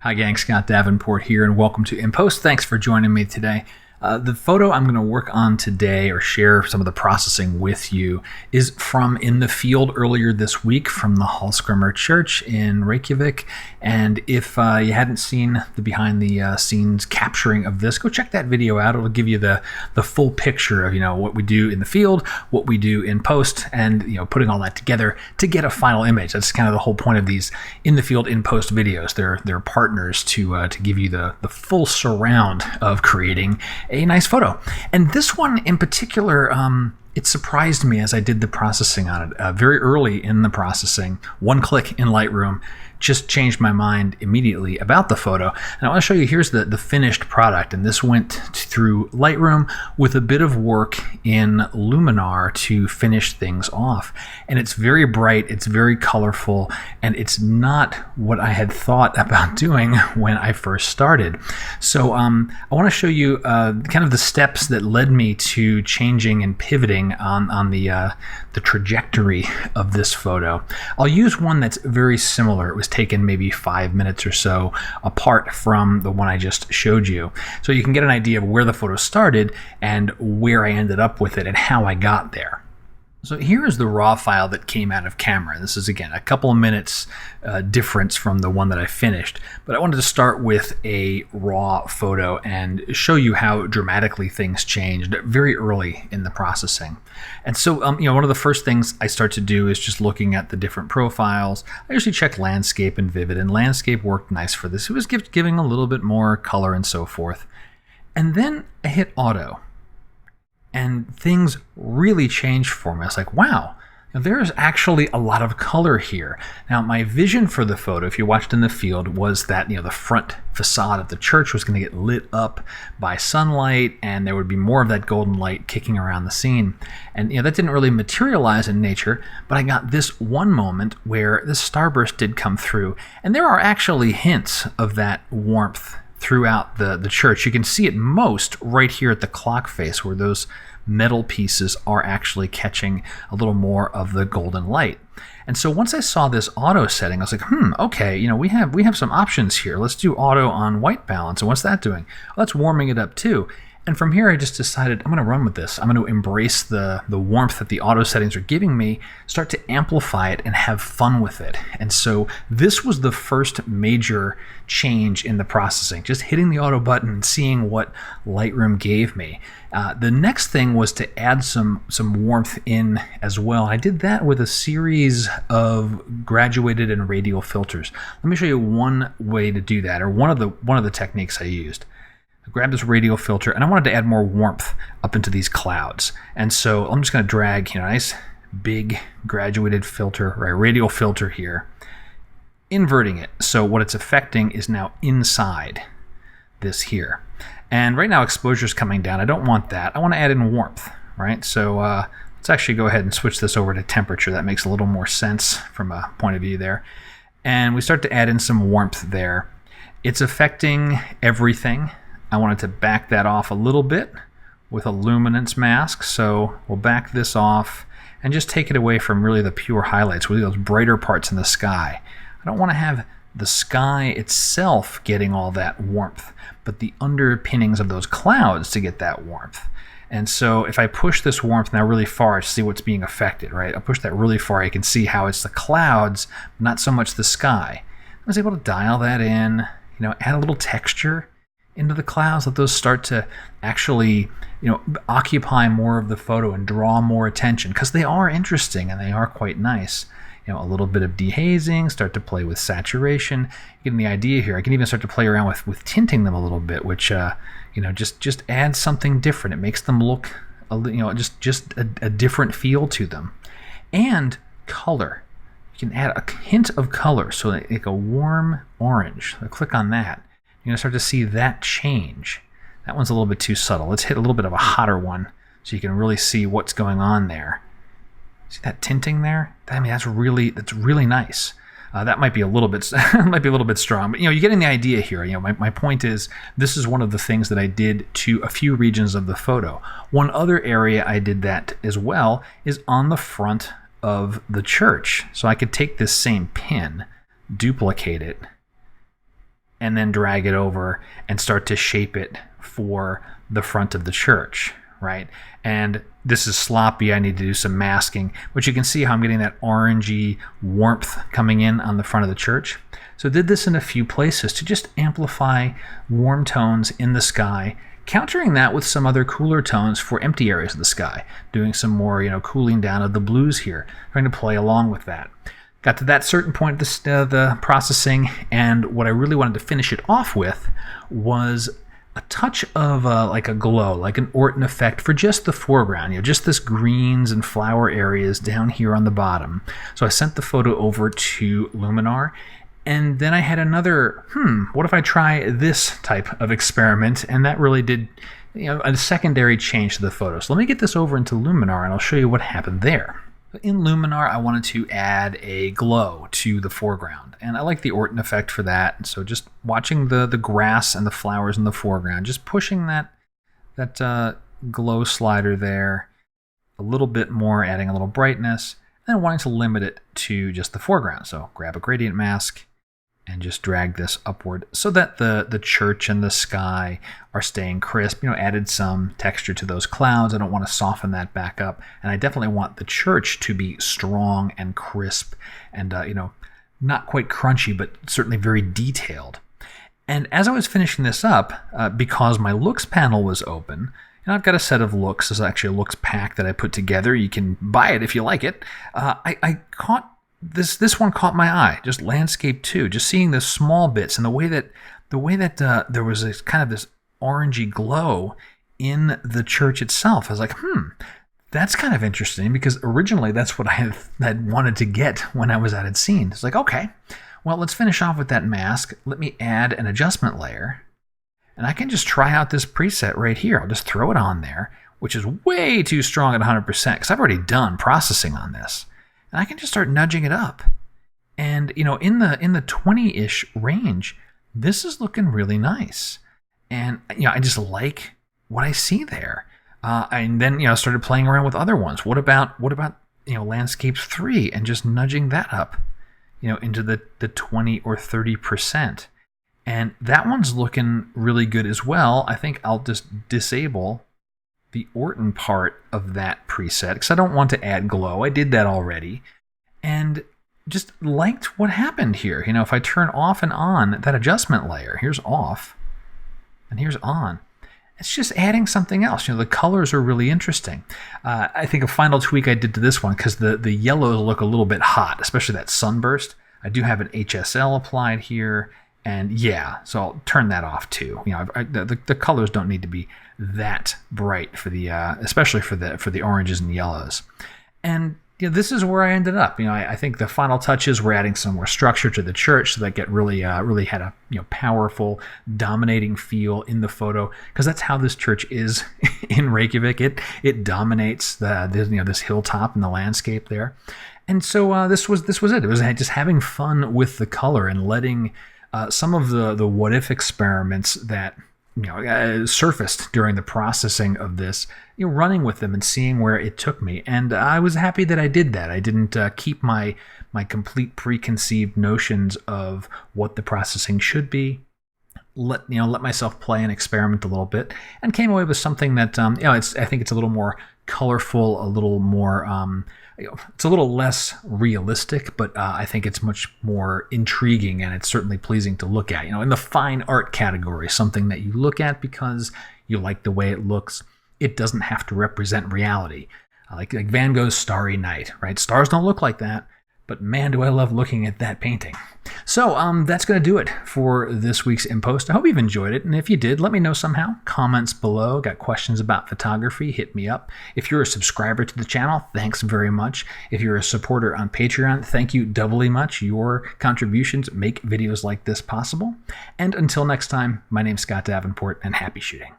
Hi gang, Scott Davenport here, and welcome to In Post. Thanks for joining me today. The photo I'm going to work on today, or share some of the processing with you, is from in the field earlier this week from the Hallskrummer Church in Reykjavik. And if you hadn't seen the behind the scenes capturing of this, go check that video out. It'll give you the full picture of what we do in the field, what we do in post, and putting all that together to get a final image. That's kind of the whole point of these in the field, in post videos. They're partners to give you the full surround of creating a nice photo. And this one in particular, it surprised me as I did the processing on it. Very early in the processing, one click in Lightroom just changed my mind immediately about the photo. And I want to show you, here's the finished product. And this went through Lightroom with a bit of work in Luminar to finish things off. And it's very bright, it's very colorful, and it's not what I had thought about doing when I first started. So I want to show you kind of the steps that led me to changing and pivoting on the trajectory of this photo. I'll use one that's very similar. It was taken maybe 5 minutes or so apart from the one I just showed you. So you can get an idea of where the photo started and where I ended up with it and how I got there. So here is the raw file that came out of camera. This is, again, a couple of minutes difference from the one that I finished. But I wanted to start with a raw photo and show you how dramatically things changed very early in the processing. And so, one of the first things I start to do is just looking at the different profiles. I usually check landscape and vivid, and landscape worked nice for this. It was giving a little bit more color and so forth. And then I hit auto. And things really changed for me. I was like, wow, there's actually a lot of color here. Now, my vision for the photo, if you watched in the field, was that the front facade of the church was going to get lit up by sunlight, and there would be more of that golden light kicking around the scene. And that didn't really materialize in nature, but I got this one moment where the starburst did come through, and there are actually hints of that warmth throughout the church. You can see it most right here at the clock face, where those metal pieces are actually catching a little more of the golden light. And so once I saw this auto setting, I was like, okay, we have some options here. Let's do auto on white balance. And what's that doing? Well, that's warming it up too. And from here, I just decided I'm going to run with this. I'm going to embrace the warmth that the auto settings are giving me, start to amplify it, and have fun with it. And so this was the first major change in the processing, just hitting the auto button and seeing what Lightroom gave me. The next thing was to add some warmth in as well. I did that with a series of graduated and radial filters. Let me show you one way to do that, or one of the techniques I used. I grabbed this radial filter, and I wanted to add more warmth up into these clouds. And so I'm just going to drag, a nice big graduated filter, right, radial filter here, inverting it. So what it's affecting is now inside this here. And right now exposure is coming down. I don't want that. I want to add in warmth, right? So let's actually go ahead and switch this over to temperature. That makes a little more sense from a point of view there. And we start to add in some warmth there. It's affecting everything. I wanted to back that off a little bit with a luminance mask. So we'll back this off and just take it away from really the pure highlights, really those brighter parts in the sky. I don't want to have the sky itself getting all that warmth, but the underpinnings of those clouds to get that warmth. And so if I push this warmth now really far to see what's being affected, right? I'll push that really far. You can see how it's the clouds, not so much the sky. I was able to dial that in, add a little texture into the clouds, let those start to actually, occupy more of the photo and draw more attention, because they are interesting and they are quite nice. A little bit of dehazing, start to play with saturation. Getting the idea here. I can even start to play around with tinting them a little bit, which just adds something different. It makes them look, just a different feel to them. And color. You can add a hint of color, so like a warm orange. I'll click on that. You're going to start to see that change. That one's a little bit too subtle. Let's hit a little bit of a hotter one so you can really see what's going on there. See that tinting there? That's really nice. That might be a little bit strong, but you're getting the idea here. My point is, this is one of the things that I did to a few regions of the photo. One other area I did that as well is on the front of the church. So I could take this same pin, duplicate it, and then drag it over and start to shape it for the front of the church, right? And this is sloppy. I need to do some masking, but you can see how I'm getting that orangey warmth coming in on the front of the church. So I did this in a few places to just amplify warm tones in the sky, countering that with some other cooler tones for empty areas of the sky, doing some more, cooling down of the blues here, trying to play along with that. Got to that certain point of the processing, and what I really wanted to finish it off with was a touch of like a glow, like an Orton effect for just the foreground, just this greens and flower areas down here on the bottom. So I sent the photo over to Luminar, and then I had another, what if I try this type of experiment? And that really did, a secondary change to the photo. So let me get this over into Luminar, and I'll show you what happened there. In Luminar, I wanted to add a glow to the foreground, and I like the Orton effect for that. So just watching the grass and the flowers in the foreground, just pushing that glow slider there a little bit more, adding a little brightness, and wanting to limit it to just the foreground. So grab a gradient mask and just drag this upward so that the church and the sky are staying crisp. Added some texture to those clouds. I don't want to soften that back up. And I definitely want the church to be strong and crisp and, not quite crunchy, but certainly very detailed. And as I was finishing this up, because my looks panel was open, and I've got a set of looks. This is actually a looks pack that I put together. You can buy it if you like it. I caught this one caught my eye, just landscape 2, just seeing the small bits and the way that there was this kind of this orangey glow in the church itself. I was like, that's kind of interesting, because originally that's what I had wanted to get when I was at its scene. It's like, okay, well, let's finish off with that mask. Let me add an adjustment layer, and I can just try out this preset right here. I'll just throw it on there, which is way too strong at 100% because I've already done processing on this. And I can just start nudging it up. And, in the 20-ish range, this is looking really nice. And, I just like what I see there. And then, started playing around with other ones. What about Landscapes 3 and just nudging that up, into the 20 or 30%. And that one's looking really good as well. I think I'll just disable the Orton part of that preset because I don't want to add glow. I did that already, and just liked what happened here. If I turn off and on that adjustment layer, here's off and here's on. It's just adding something else. The colors are really interesting. I think a final tweak I did to this one, because the yellows look a little bit hot, especially that sunburst. I do have an HSL applied here. And yeah, so I'll turn that off too. The colors don't need to be that bright for the, especially for the oranges and yellows. And this is where I ended up. I think the final touches were adding some more structure to the church, so that get really had a powerful, dominating feel in the photo, because that's how this church is in Reykjavik. It dominates this hilltop and the landscape there. And so this was it. It was just having fun with the color and letting some of the what if experiments that surfaced during the processing of this, running with them and seeing where it took me. And I was happy that I did that. I didn't keep my complete preconceived notions of what the processing should be. Let myself play and experiment a little bit, and came away with something that I think it's a little more colorful, a little more it's a little less realistic, but I think it's much more intriguing, and it's certainly pleasing to look at. In the fine art category, something that you look at because you like the way it looks. It doesn't have to represent reality. Like Van Gogh's Starry Night, right? Stars don't look like that, but man, do I love looking at that painting. So that's going to do it for this week's In Post. I hope you've enjoyed it, and if you did, let me know somehow. Comments below. Got questions about photography, hit me up. If you're a subscriber to the channel, thanks very much. If you're a supporter on Patreon, thank you doubly much. Your contributions make videos like this possible. And until next time, my name's Scott Davenport, and happy shooting.